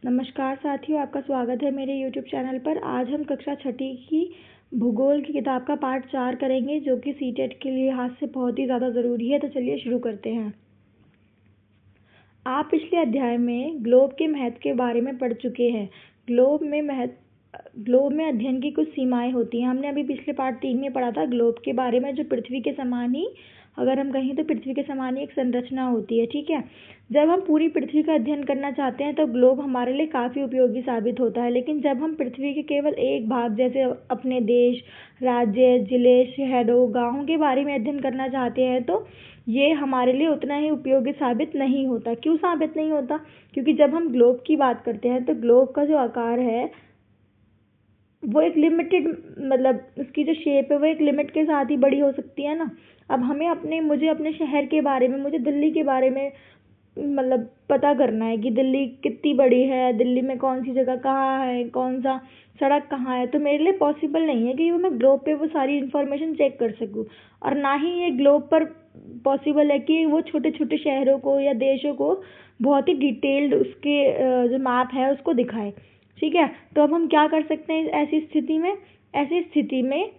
नमस्कार साथियों, आपका स्वागत है मेरे YouTube चैनल पर। आज हम कक्षा छठी की भूगोल की किताब का पाठ 4 करेंगे, जो कि सीटेट के लिहाज से बहुत ही ज़्यादा ज़रूरी है। तो चलिए शुरू करते हैं। आप पिछले अध्याय में ग्लोब के महत्व के बारे में पढ़ चुके हैं। ग्लोब में अध्ययन की कुछ सीमाएं होती हैं। हमने अभी पिछले पाठ 3 में पढ़ा था ग्लोब के बारे में, जो पृथ्वी के समान ही, अगर हम कहें तो पृथ्वी के समान ही एक संरचना होती है। ठीक है, जब हम पूरी पृथ्वी का अध्ययन करना चाहते हैं तो ग्लोब हमारे लिए काफ़ी उपयोगी साबित होता है। लेकिन जब हम पृथ्वी के केवल एक भाग, जैसे अपने देश, राज्य, जिले, शहरों, गाँवों के बारे में अध्ययन करना चाहते हैं, तो ये हमारे लिए उतना ही उपयोगी साबित नहीं होता। क्यों साबित नहीं होता? क्योंकि जब हम ग्लोब की बात करते हैं तो ग्लोब का जो आकार है वो एक लिमिटेड, मतलब उसकी जो शेप है वो एक लिमिट के साथ ही बड़ी हो सकती है ना। अब मुझे अपने शहर के बारे में, मुझे दिल्ली के बारे में मतलब पता करना है कि दिल्ली कितनी बड़ी है, दिल्ली में कौन सी जगह कहाँ है, कौन सा सड़क कहाँ है। तो मेरे लिए पॉसिबल नहीं है कि मैं ग्लोब पे वो सारी इन्फॉर्मेशन चेक कर सकूँ, और ना ही ये ग्लोब पर पॉसिबल है कि वो छोटे छोटे शहरों को या देशों को बहुत ही डिटेल्ड उसके जो मैप है उसको दिखाए। ठीक है, तो अब हम क्या कर सकते हैं ऐसी स्थिति में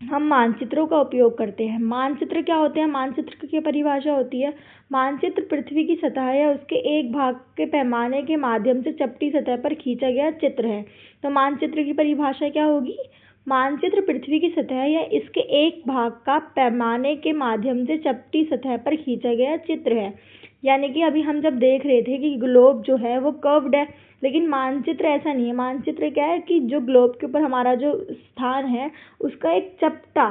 हम मानचित्रों का उपयोग करते हैं। मानचित्र क्या होते हैं? मानचित्र की परिभाषा होती है, मानचित्र पृथ्वी की सतह या उसके एक भाग के पैमाने के माध्यम से चपटी सतह पर खींचा गया चित्र है। तो मानचित्र की परिभाषा क्या होगी? मानचित्र पृथ्वी की सतह या इसके एक भाग का पैमाने के माध्यम से चपटी सतह पर खींचा गया चित्र है। यानी कि अभी हम जब देख रहे थे कि ग्लोब जो है वो कर्व्ड है, लेकिन मानचित्र ऐसा नहीं है। मानचित्र क्या है कि जो ग्लोब के ऊपर हमारा जो स्थान है उसका एक चपटा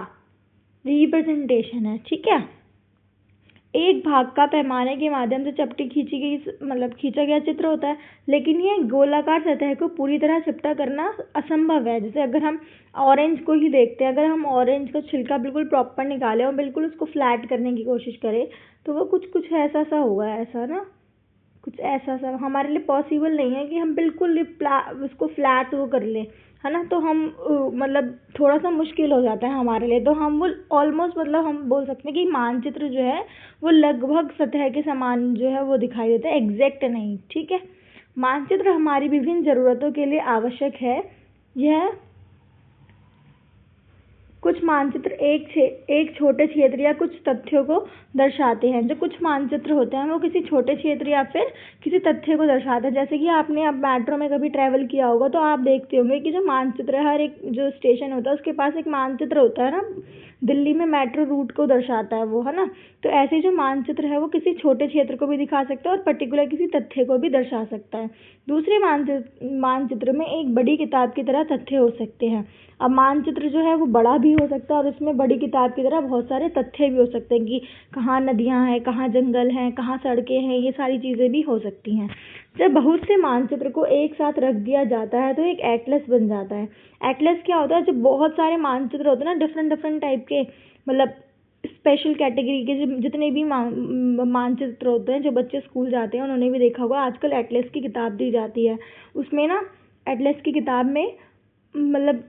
रिप्रेजेंटेशन है। ठीक है, एक भाग का पैमाने के माध्यम से चपटी खींचा गया चित्र होता है। लेकिन ये गोलाकार सतह को पूरी तरह चपटा करना असंभव है। जैसे अगर हम ऑरेंज को ही देखते हैं, अगर हम ऑरेंज का छिलका बिल्कुल प्रॉपर निकालें और बिल्कुल उसको फ्लैट करने की कोशिश करें तो वो कुछ ऐसा सा होगा, ऐसा ना, कुछ ऐसा सा हमारे लिए पॉसिबल नहीं है कि हम बिल्कुल उसको फ्लैट वो कर लें, है ना। तो हम मतलब थोड़ा सा मुश्किल हो जाता है हमारे लिए। तो हम वो ऑलमोस्ट, मतलब हम बोल सकते हैं कि मानचित्र जो है वो लगभग सतह के समान जो है वो दिखाई देता है, एग्जैक्ट नहीं। ठीक है, मानचित्र हमारी विभिन्न ज़रूरतों के लिए आवश्यक है। यह कुछ मानचित्र एक छोटे क्षेत्र या कुछ तथ्यों को दर्शाते हैं। जो कुछ मानचित्र होते हैं वो किसी छोटे क्षेत्र या फिर किसी तथ्य को दर्शाते हैं। जैसे कि आपने अब मेट्रो में कभी ट्रैवल किया होगा तो आप देखते होंगे कि जो मानचित्र है, हर एक जो स्टेशन होता है उसके पास एक मानचित्र होता है ना। दिल्ली में मेट्रो रूट को दर्शाता है वो, है ना। तो ऐसे जो मानचित्र है वो किसी छोटे क्षेत्र को भी दिखा सकता है और पर्टिकुलर किसी तथ्य को भी दर्शा सकता है। दूसरे मानचित्र में एक बड़ी किताब की तरह तथ्य हो सकते हैं। अब मानचित्र जो है वो बड़ा भी हो सकता है और उसमें बड़ी किताब की तरह बहुत सारे तथ्य भी हो सकते हैं कि कहाँ नदियाँ हैं, कहाँ जंगल हैं, कहाँ सड़कें हैं, ये सारी चीज़ें भी हो सकती हैं। जब बहुत से मानचित्र को एक साथ रख दिया जाता है तो एक एटलस बन जाता है। एटलस क्या होता है? जब बहुत सारे मानचित्र होते हैं ना, डिफरेंट टाइप के, मतलब स्पेशल कैटेगरी के जितने भी मानचित्र होते हैं, जो बच्चे स्कूल जाते हैं उन्होंने भी देखा होगा, आजकल एटलस की किताब दी जाती है। उसमें ना एटलस की किताब में मतलब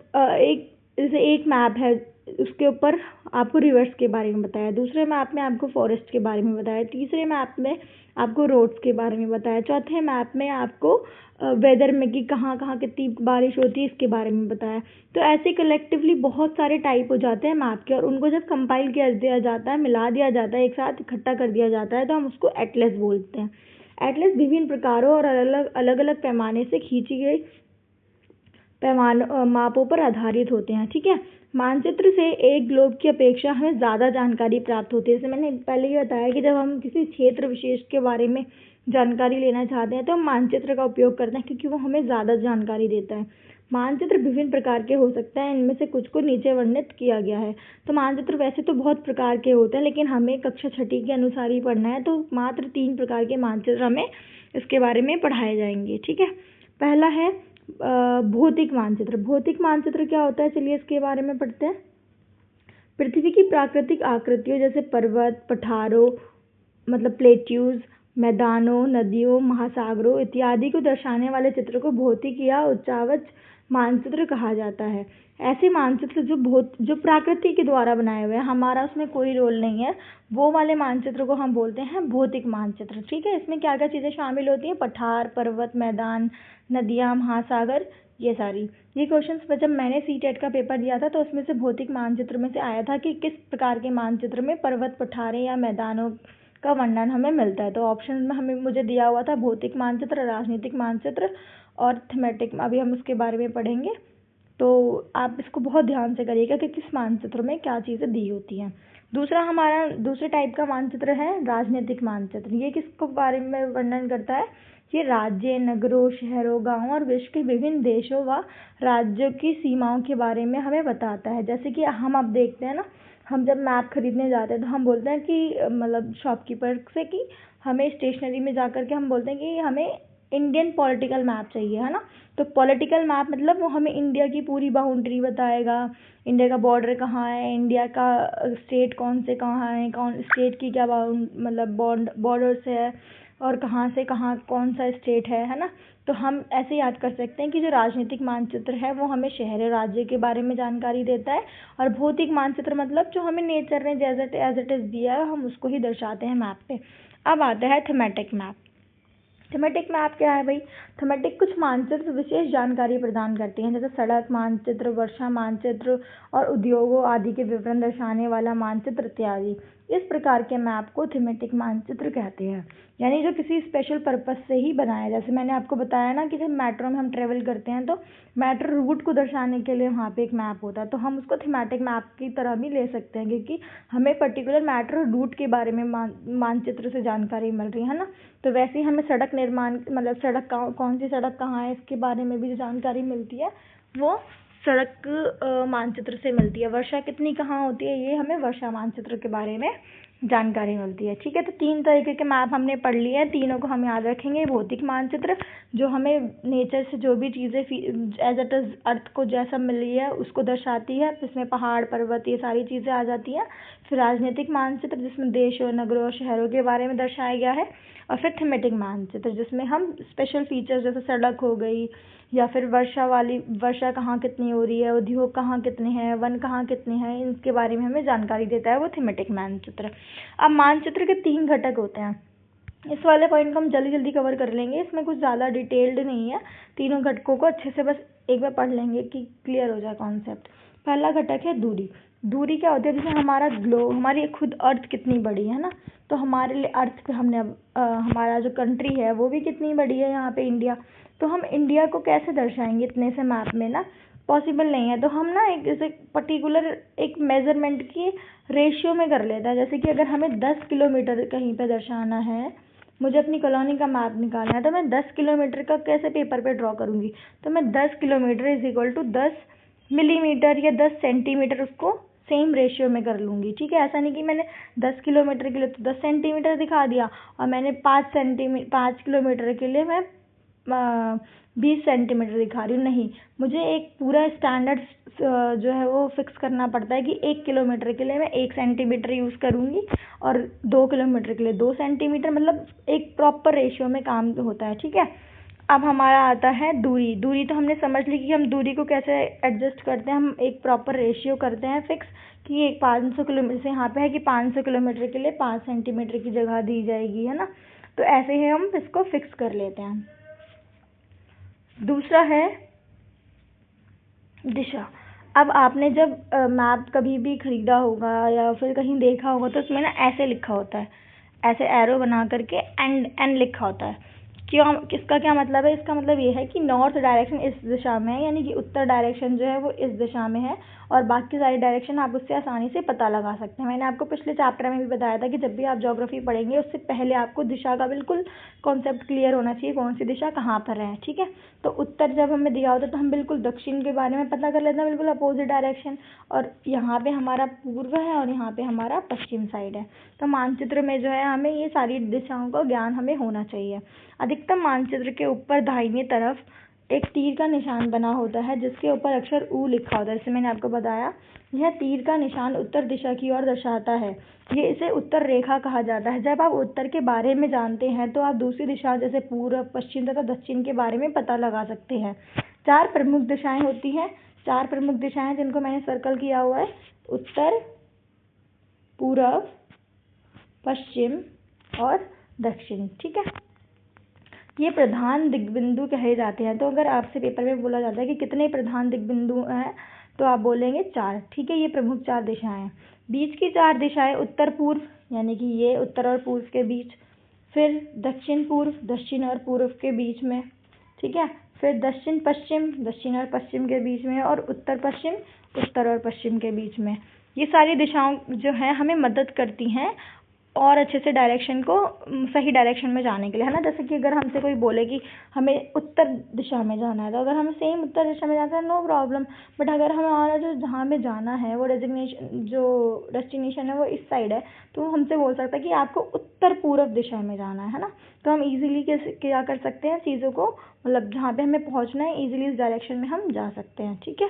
जैसे एक मैप है, उसके ऊपर आपको रिवर्स के बारे में बताया, दूसरे मैप में आपको फॉरेस्ट के बारे में बताया, तीसरे मैप में आपको रोड्स के बारे में बताया, चौथे मैप में आपको वेदर में कि कहाँ कहाँ कितनी बारिश होती है इसके बारे में बताया। तो ऐसे कलेक्टिवली बहुत सारे टाइप हो जाते हैं मैप के, और उनको जब कंपाइल किया दिया जाता है, मिला दिया जाता है, एक साथ इकट्ठा कर दिया जाता है, तो हम उसको एटलस बोलते हैं। एटलस विभिन्न प्रकारों और अलग अलग पैमाने से खींची गई मापों पर आधारित होते हैं। ठीक है, मानचित्र से एक ग्लोब की अपेक्षा हमें ज़्यादा जानकारी प्राप्त होती है। जैसे मैंने पहले ही बताया कि जब हम किसी क्षेत्र विशेष के बारे में जानकारी लेना चाहते हैं तो हम मानचित्र का उपयोग करते हैं, क्योंकि वो हमें ज़्यादा जानकारी देता है। मानचित्र विभिन्न प्रकार के हो सकते हैं, इनमें से कुछ को नीचे वर्णित किया गया है। तो मानचित्र वैसे तो बहुत प्रकार के होते हैं, लेकिन हमें कक्षा छठी के अनुसार ही पढ़ना है, तो मात्र 3 प्रकार के मानचित्र हमें इसके बारे में पढ़ाए जाएंगे। ठीक है, पहला है भौतिक मानचित्र। भौतिक मानचित्र क्या होता है? चलिए इसके बारे में पढ़ते हैं। पृथ्वी की प्राकृतिक आकृतियों जैसे पर्वत, पठारों, मतलब प्लेट्यूज, मैदानों, नदियों, महासागरों इत्यादि को दर्शाने वाले चित्र को भौतिक या उच्चावच मानचित्र कहा जाता है। ऐसे मानचित्र जो प्रकृति के द्वारा बनाए हुए हैं, हमारा उसमें कोई रोल नहीं है, वो वाले मानचित्र को हम बोलते हैं भौतिक मानचित्र। ठीक है, इसमें क्या क्या चीज़ें शामिल होती हैं? पठार, पर्वत, मैदान, नदियाँ, महासागर, ये सारी। ये क्वेश्चन जब मैंने सीटेट का पेपर दिया था तो उसमें से भौतिक मानचित्र में से आया था कि किस प्रकार के मानचित्र में पर्वत, पठारें या मैदानों का वर्णन हमें मिलता है। तो ऑप्शन में मुझे दिया हुआ था भौतिक मानचित्र, राजनीतिक मानचित्र और थीमेटिक। अभी हम उसके बारे में पढ़ेंगे, तो आप इसको बहुत ध्यान से करिएगा कि किस मानचित्र में क्या चीज़ें दी होती हैं। हमारा दूसरे टाइप का मानचित्र है राजनीतिक मानचित्र। ये किसको बारे में वर्णन करता है? ये राज्य, नगरों, शहरों, गाँवों और विश्व के विभिन्न देशों व राज्यों की सीमाओं के बारे में हमें बताता है। जैसे कि हम अब देखते हैं ना, हम जब मैप खरीदने जाते हैं तो हम बोलते हैं कि मतलब शॉपकीपर से कि हमें स्टेशनरी में जा कर के हम बोलते हैं कि हमें इंडियन पॉलिटिकल मैप चाहिए, है ना। तो पॉलिटिकल मैप मतलब वो हमें इंडिया की पूरी बाउंड्री बताएगा, इंडिया का बॉर्डर कहाँ है, इंडिया का स्टेट कौन से कहाँ है, कौन स्टेट की क्या मतलब बॉर्डर्स है और कहाँ से कहाँ कौन सा स्टेट है ना। तो हम ऐसे याद कर सकते हैं कि जो राजनीतिक मानचित्र है वो हमें शहर और राज्य के बारे में जानकारी देता है, और भौतिक मानचित्र मतलब जो हमें नेचर ने जैसे एज इट इज़ दिया है हम उसको ही दर्शाते हैं मैप पे। अब आता है थीमेटिक मैप। थीमेटिक मैप क्या है भाई? थीमेटिक कुछ मानचित्र विशेष जानकारी प्रदान करते हैं, जैसे सड़क मानचित्र, वर्षा मानचित्र और उद्योगों आदि के विवरण दर्शाने वाला मानचित्र इत्यादि। इस प्रकार के मैप को थीमेटिक मानचित्र कहते हैं, यानी जो किसी स्पेशल पर्पस से ही बनाया। जैसे मैंने आपको बताया ना कि जब मेट्रो में हम ट्रेवल करते हैं तो मेट्रो रूट को दर्शाने के लिए वहाँ पे एक मैप होता है, तो हम उसको थीमेटिक मैप की तरह भी ले सकते हैं, क्योंकि हमें पर्टिकुलर मेट्रो रूट के बारे में मानचित्र से जानकारी मिल रही है ना। तो वैसे ही हमें सड़क निर्माण मतलब सड़क कौन सी सड़क कहाँ है इसके बारे में भी जो जानकारी मिलती है वो सड़क मानचित्र से मिलती है। वर्षा कितनी कहाँ होती है, ये हमें वर्षा मानचित्र के बारे में जानकारी मिलती है। ठीक है, तो 3 तरीके के मैप हमने पढ़ लिए हैं, तीनों को हम याद रखेंगे। भौतिक मानचित्र जो हमें नेचर से जो भी चीज़ें एज इट इज़ अर्थ को जैसा मिल रही है उसको दर्शाती है, जिसमें पहाड़, पर्वत, ये सारी चीज़ें आ जाती हैं। फिर राजनीतिक मानचित्र जिसमें देशों, नगरों, शहरों के बारे में दर्शाया गया है। और फिर थीमेटिक मानचित्र जिसमें हम स्पेशल फीचर्स जैसे सड़क हो गई, या फिर वर्षा कहाँ कितनी हो रही है, उद्योग कहाँ कितने हैं, वन कहाँ कितने हैं, इनके बारे में हमें जानकारी देता है वो थीमेटिक मानचित्र। अब मानचित्र के 3 घटक होते हैं। इस वाले पॉइंट को हम जल्दी जल्दी कवर कर लेंगे, इसमें कुछ ज़्यादा डिटेल्ड नहीं है। तीनों घटकों को अच्छे से बस एक बार पढ़ लेंगे कि क्लियर हो जाए कॉन्सेप्ट। पहला घटक है दूरी। दूरी क्या होती है? जैसे हमारा ग्लोब, हमारी खुद अर्थ कितनी बड़ी है ना, तो हमारे लिए अर्थ पे हमने हमारा जो कंट्री है वो भी कितनी बड़ी है, यहाँ पे इंडिया। तो हम इंडिया को कैसे दर्शाएंगे इतने से मैप में ना, पॉसिबल नहीं है। तो हम ना एक जैसे पर्टिकुलर एक मेजरमेंट की रेशियो में कर लेते हैं। जैसे कि अगर हमें 10 किलोमीटर कहीं पे दर्शाना है, मुझे अपनी कॉलोनी का मैप निकालना है, तो मैं 10 किलोमीटर का कैसे पेपर पे ड्रॉ करूँगी? तो मैं 10 kilometre is equal to 10 millimetre या 10 सेंटीमीटर उसको सेम रेशियो में कर लूँगी। ठीक है, ऐसा नहीं कि मैंने 10 किलोमीटर के लिए तो 10 सेंटीमीटर दिखा दिया और मैंने 5 किलोमीटर के लिए मैं 20 सेंटीमीटर दिखा रही हूँ। नहीं, मुझे एक पूरा स्टैंडर्ड जो है वो फिक्स करना पड़ता है कि 1 किलोमीटर के लिए मैं 1 सेंटीमीटर यूज़ करूँगी और 2 किलोमीटर के लिए 2 सेंटीमीटर, मतलब एक प्रॉपर रेशियो में काम होता है। ठीक है, अब हमारा आता है दूरी। दूरी तो हमने समझ ली कि हम दूरी को कैसे एडजस्ट करते हैं, हम एक प्रॉपर रेशियो करते हैं फिक्स कि एक 500 किलोमीटर से यहाँ पे है कि 500 किलोमीटर के लिए 5 सेंटीमीटर की जगह दी जाएगी, है ना। तो ऐसे ही हम इसको फिक्स कर लेते हैं। दूसरा है दिशा। अब आपने जब मैप कभी भी खरीदा होगा या फिर कहीं देखा होगा तो उसमें ना ऐसे लिखा होता है, ऐसे एरो बना करके एंड लिखा होता है। क्यों? इसका क्या मतलब है? इसका मतलब ये है कि नॉर्थ डायरेक्शन इस दिशा में है, यानी कि उत्तर डायरेक्शन जो है वो इस दिशा में है, और बाकी सारी डायरेक्शन आप उससे आसानी से पता लगा सकते हैं। मैंने आपको पिछले चैप्टर में भी बताया था कि जब भी आप ज्योग्राफी पढ़ेंगे उससे पहले आपको दिशा का बिल्कुल कॉन्सेप्ट क्लियर होना चाहिए, कौन सी दिशा कहाँ पर है। ठीक है, तो उत्तर जब हमें दिया होता है तो हम बिल्कुल दक्षिण के बारे में पता कर लेते हैं, बिल्कुल अपोजिट डायरेक्शन, और यहाँ पे हमारा पूर्व है और यहाँ पे हमारा पश्चिम साइड है। तो मानचित्र में जो है हमें ये सारी दिशाओं का ज्ञान हमें होना चाहिए। अधिकतम मानचित्र के ऊपर दाहिने तरफ एक तीर का निशान बना होता है जिसके ऊपर अक्षर U लिखा होता है। जैसे मैंने आपको बताया, यह तीर का निशान उत्तर दिशा की ओर दर्शाता है। ये इसे उत्तर रेखा कहा जाता है। जब आप उत्तर के बारे में जानते हैं तो आप दूसरी दिशा जैसे पूर्व, पश्चिम तथा दक्षिण के बारे में पता लगा सकते हैं। 4 प्रमुख दिशाएं होती हैं, 4 प्रमुख दिशाएं जिनको मैंने सर्कल किया हुआ है, उत्तर, पूर्व, पश्चिम और दक्षिण। ठीक है, ये प्रधान दिग्बिंदु कहे जाते हैं। तो अगर आपसे पेपर में बोला जाता है कि कितने प्रधान दिग्बिंदु हैं, तो आप बोलेंगे 4। ठीक है, ये प्रमुख 4 दिशाएं हैं। बीच की 4 दिशाएं उत्तर पूर्व, यानी कि ये उत्तर और पूर्व के बीच, फिर दक्षिण पूर्व, दक्षिण और पूर्व के बीच में। ठीक है, फिर दक्षिण पश्चिम, दक्षिण और पश्चिम के बीच में, और उत्तर पश्चिम, उत्तर और पश्चिम के बीच में। ये सारी दिशाओं जो हैं हमें मदद करती हैं और अच्छे से डायरेक्शन को सही डायरेक्शन में जाने के लिए, है ना। जैसे कि अगर हमसे कोई बोले कि हमें उत्तर दिशा में जाना है, तो अगर हमें सेम उत्तर दिशा में जाना है, नो प्रॉब्लम। बट अगर हमारा जो जहाँ में जाना है वो डेस्टिनेशन है वो इस साइड है, तो हमसे बोल सकता है कि आपको उत्तर पूर्व दिशा में जाना है ना। तो हम इजीली क्या कर सकते हैं, चीज़ों को, मतलब जहाँ पे हमें पहुँचना है इजीली इस डायरेक्शन में हम जा सकते हैं। ठीक है,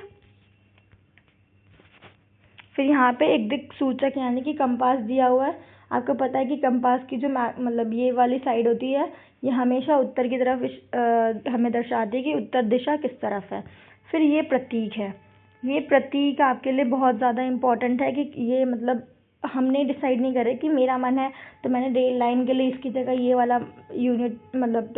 फिर यहाँ पे एक दिक् सूचक यानी कि कंपास दिया हुआ है। आपको पता है कि कंपास की जो मतलब ये वाली साइड होती है, ये हमेशा उत्तर की तरफ हमें दर्शाती है कि उत्तर दिशा किस तरफ है। फिर ये प्रतीक है, ये प्रतीक आपके लिए बहुत ज़्यादा इम्पोर्टेंट है कि ये मतलब हमने डिसाइड नहीं करे कि मेरा मन है तो मैंने रेल लाइन के लिए इसकी जगह ये वाला यूनिट मतलब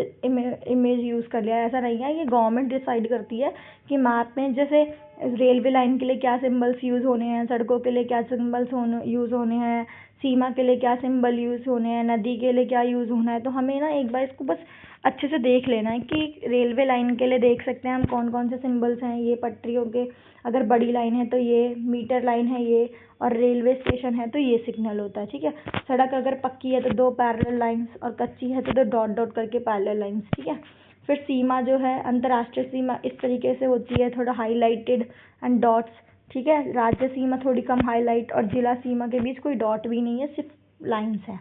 इमेज यूज़ कर लिया, ऐसा नहीं है। ये गवर्नमेंट डिसाइड करती है कि मैप में जैसे रेलवे लाइन के लिए क्या सिंबल्स यूज़ होने हैं, सड़कों के लिए क्या सिंबल्स यूज़ होने हैं, सीमा के लिए क्या सिंबल यूज़ होने हैं, नदी के लिए क्या यूज़ होना है। तो हमें ना एक बार इसको बस अच्छे से देख लेना है कि रेलवे लाइन के लिए देख सकते हैं हम कौन कौन से सिंबल्स हैं। ये पटरियों के, अगर बड़ी लाइन है तो ये, मीटर लाइन है ये, और रेलवे स्टेशन है तो ये सिग्नल होता है। ठीक है, सड़क अगर पक्की है तो 2 पैरेलल लाइंस, और कच्ची है तो 2 डॉट डॉट करके पैरेलल लाइंस। ठीक है, फिर सीमा जो है, अंतर्राष्ट्रीय सीमा इस तरीके से होती है, थोड़ा हाईलाइटेड एंड डॉट्स। ठीक है, राज्य सीमा थोड़ी कम हाईलाइट, और जिला सीमा के बीच कोई डॉट भी नहीं है, सिर्फ लाइंस है।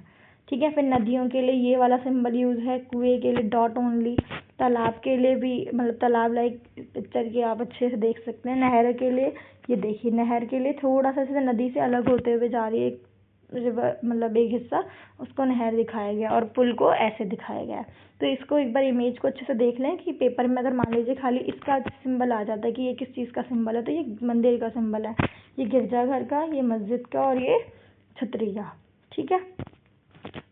ठीक है, फिर नदियों के लिए ये वाला सिंबल यूज़ है, कुएं के लिए डॉट ओनली, तालाब के लिए भी, मतलब तालाब लाइक पिक्चर की आप अच्छे से देख सकते हैं। नहर के लिए ये देखिए, नहर के लिए थोड़ा सा जैसे नदी से अलग होते हुए जा रही है एक रिवर, मतलब एक हिस्सा, उसको नहर दिखाया गया, और पुल को ऐसे दिखाया गया। तो इसको एक बार इमेज को अच्छे से देख लें कि पेपर में अगर मान लीजिए खाली इसका सिंबल आ जाता है कि ये किस चीज़ का सिंबल है, तो ये मंदिर का सिंबल है, ये गिरजाघर का, ये मस्जिद का, और ये छतरी का। ठीक है,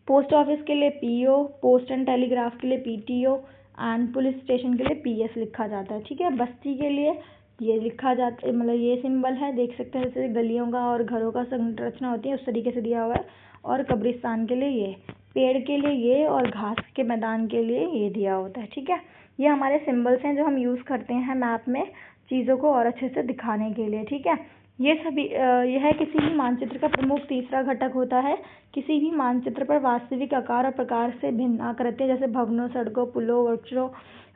पोस्ट ऑफिस के लिए पीओ, पोस्ट एंड टेलीग्राफ के लिए पीटीओ, एंड पुलिस स्टेशन के लिए पीएस लिखा जाता है। ठीक है, बस्ती के लिए ये लिखा जाता है, मतलब ये सिंबल है, देख सकते हैं जैसे गलियों का और घरों का संरचना होती है उस तरीके से दिया हुआ है। और कब्रिस्तान के लिए ये, पेड़ के लिए ये, और घास के मैदान के लिए ये दिया होता है। ठीक है, ये हमारे सिंबल्स हैं जो हम यूज़ करते हैं मैप में चीज़ों को और अच्छे से दिखाने के लिए। ठीक है, ये सभी यह किसी भी मानचित्र का प्रमुख तीसरा घटक होता है। किसी भी मानचित्र पर वास्तविक आकार और प्रकार से भिन्न आकृतियाँ जैसे भवनों, सड़कों, पुलों, वृक्षों,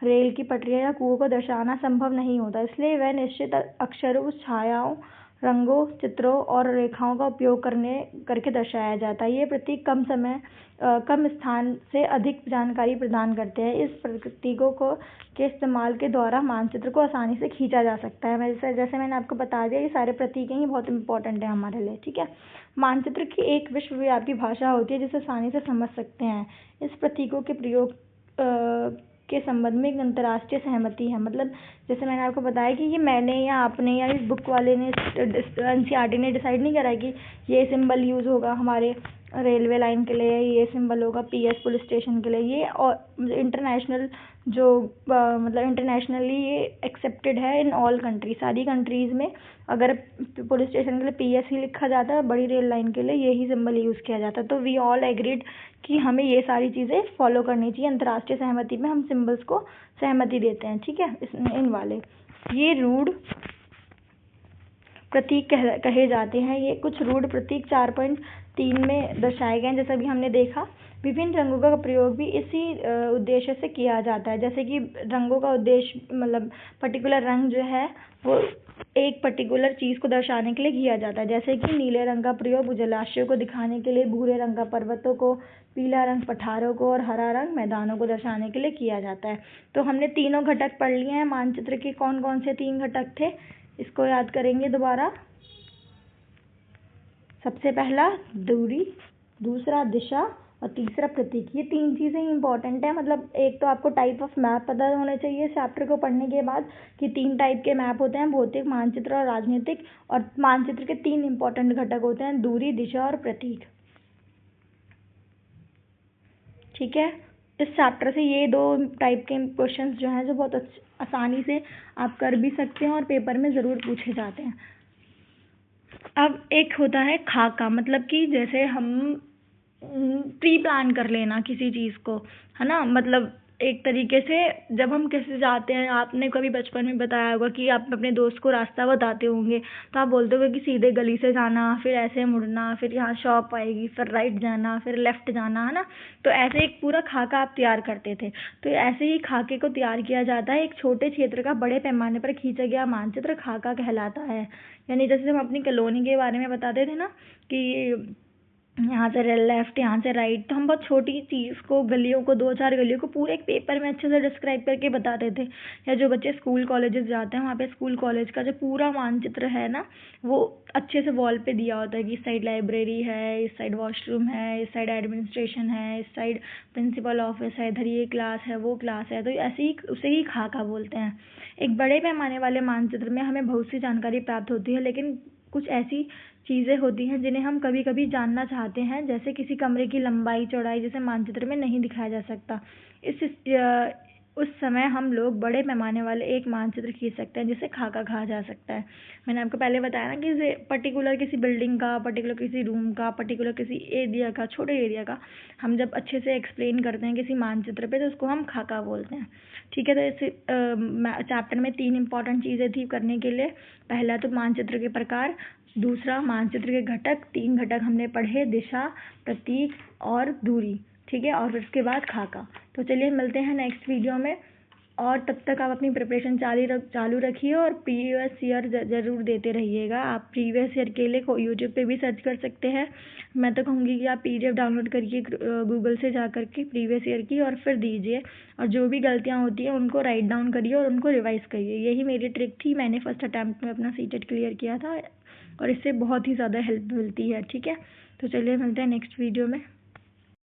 रेल की पटरियाँ या कुओं को दर्शाना संभव नहीं होता, इसलिए वह निश्चित अक्षरों, छायाओं, रंगों, चित्रों और रेखाओं का उपयोग करके दर्शाया जाता है। ये प्रतीक कम स्थान से अधिक जानकारी प्रदान करते हैं। इस प्रतीकों के इस्तेमाल के द्वारा मानचित्र को आसानी से खींचा जा सकता है। जैसे मैंने आपको बता दिया, ये सारे प्रतीक हैं, ये बहुत इंपॉर्टेंट है हमारे लिए। ठीक है, मानचित्र की एक विश्वव्यापी भाषा होती है जिसे आसानी से समझ सकते हैं। इस प्रतीकों के प्रयोग के संबंध में एक अंतर्राष्ट्रीय सहमति है। मतलब जैसे मैंने आपको बताया कि ये मैंने या आपने या इस बुक वाले ने, एनसीईआरटी ने डिसाइड नहीं करा कि ये सिंबल यूज़ होगा हमारे रेलवे लाइन के लिए, ये सिंबल होगा पीएस पुलिस स्टेशन के लिए। ये और इंटरनेशनल जो मतलब इंटरनेशनली ये एक्सेप्टेड है इन ऑल कंट्री, सारी कंट्रीज़ में अगर पुलिस स्टेशन के लिए पीएस ही लिखा जाता है, बड़ी रेल लाइन के लिए यही सिंबल यूज़ किया जाता है। तो वी ऑल एग्रीड कि हमें ये सारी चीज़ें फॉलो करनी चाहिए। अंतर्राष्ट्रीय सहमति में हम सिंबल्स को सहमति देते हैं। ठीक है, इन वाले ये रूढ़ प्रतीक कहे जाते हैं। ये कुछ रूढ़ प्रतीक 4.3 में दर्शाए गए हैं। जैसा भी हमने देखा, विभिन्न रंगों का प्रयोग भी इसी उद्देश्य से किया जाता है। जैसे कि रंगों का उद्देश्य, मतलब पर्टिकुलर रंग जो है वो एक पर्टिकुलर चीज़ को दर्शाने के लिए किया जाता है। जैसे कि नीले रंग का प्रयोग जलाशयों को दिखाने के लिए, भूरे रंग का पर्वतों को, पीला रंग पठारों को, और हरा रंग मैदानों को दर्शाने के लिए किया जाता है। तो हमने तीनों घटक पढ़ लिए हैं मानचित्र के। कौन कौन से 3 घटक थे, इसको याद करेंगे दोबारा। सबसे पहला दूरी, दूसरा दिशा, और तीसरा प्रतीक। ये 3 चीज़ें इंपॉर्टेंट है। मतलब एक तो आपको टाइप ऑफ मैप पता होने चाहिए चैप्टर को पढ़ने के बाद कि 3 टाइप के मैप होते हैं, भौतिक, मानचित्र और राजनीतिक। और मानचित्र के 3 इंपॉर्टेंट घटक होते हैं, दूरी, दिशा और प्रतीक। ठीक है, इस चैप्टर से ये 2 टाइप के क्वेश्चंस जो हैं जो बहुत आसानी से आप कर भी सकते हैं और पेपर में ज़रूर पूछे जाते हैं। अब एक होता है खाका, मतलब कि जैसे हम प्री प्लान कर लेना किसी चीज़ को, है ना। मतलब एक तरीके से जब हम किसी जाते हैं, आपने कभी बचपन में बताया होगा कि आप अपने दोस्त को रास्ता बताते होंगे तो आप बोलते होगे कि सीधे गली से जाना, फिर ऐसे मुड़ना, फिर यहाँ शॉप आएगी, फिर राइट जाना, फिर लेफ्ट जाना, है ना। तो ऐसे एक पूरा खाका आप तैयार करते थे। तो ऐसे ही खाके को तैयार किया जाता है। एक छोटे क्षेत्र का बड़े पैमाने पर खींचा गया मानचित्र खाका कहलाता है। यानी जैसे हम अपनी कॉलोनी के बारे में बताते थे ना कि यहाँ से लेफ्ट, यहाँ से राइट, तो हम बहुत छोटी चीज़ को, गलियों को, 2-4 गलियों को पूरे एक पेपर में अच्छे से डिस्क्राइब करके बताते थे। या जो बच्चे स्कूल कॉलेजेस जाते हैं वहाँ पे स्कूल कॉलेज का जो पूरा मानचित्र है ना, वो अच्छे से वॉल पे दिया होता है कि इस साइड लाइब्रेरी है, इस साइड वॉशरूम है, इस साइड एडमिनिस्ट्रेशन है, इस साइड प्रिंसिपल ऑफिस है, इधर ये क्लास है, वो क्लास है। तो ऐसे ही उसे ही खाका बोलते हैं। एक बड़े पैमाने वाले मानचित्र में हमें बहुत सी जानकारी प्राप्त होती है, लेकिन कुछ ऐसी चीज़ें होती हैं जिन्हें हम कभी कभी जानना चाहते हैं, जैसे किसी कमरे की लंबाई चौड़ाई, जिसे मानचित्र में नहीं दिखाया जा सकता। उस समय हम लोग बड़े पैमाने वाले एक मानचित्र खींच सकते हैं जिसे खाका कहा जा सकता है। मैंने आपको पहले बताया ना कि पर्टिकुलर किसी बिल्डिंग का, पर्टिकुलर किसी रूम का, पर्टिकुलर किसी एरिया का, छोटे एरिया का हम जब अच्छे से एक्सप्लेन करते हैं किसी मानचित्र पे तो उसको हम खाका बोलते हैं। ठीक है, तो इस चैप्टर में 3 इंपॉर्टेंट चीज़ें थी करने के लिए। पहला तो मानचित्र के प्रकार, दूसरा मानचित्र के घटक, 3 घटक हमने पढ़े, दिशा, प्रतीक और दूरी। ठीक है, और उसके बाद खाका। तो चलिए मिलते हैं नेक्स्ट वीडियो में, और तब तक आप अपनी प्रिपरेशन चालू रखिए और प्रीवियस ईयर ज़रूर देते रहिएगा। आप प्रीवियस ईयर के लिए यूट्यूब पे भी सर्च कर सकते हैं। मैं तो कहूँगी कि आप PDF डाउनलोड करिए गूगल से जा करके प्रीवियस ईयर की, और फिर दीजिए, और जो भी गलतियाँ होती हैं उनको राइट डाउन करिए और उनको रिवाइज़ करिए। यही मेरी ट्रिक थी, मैंने फर्स्ट अटैम्प्ट में अपना CTET क्लियर किया था और इससे बहुत ही ज़्यादा हेल्प मिलती है। ठीक है, तो चलिए मिलते हैं नेक्स्ट वीडियो में।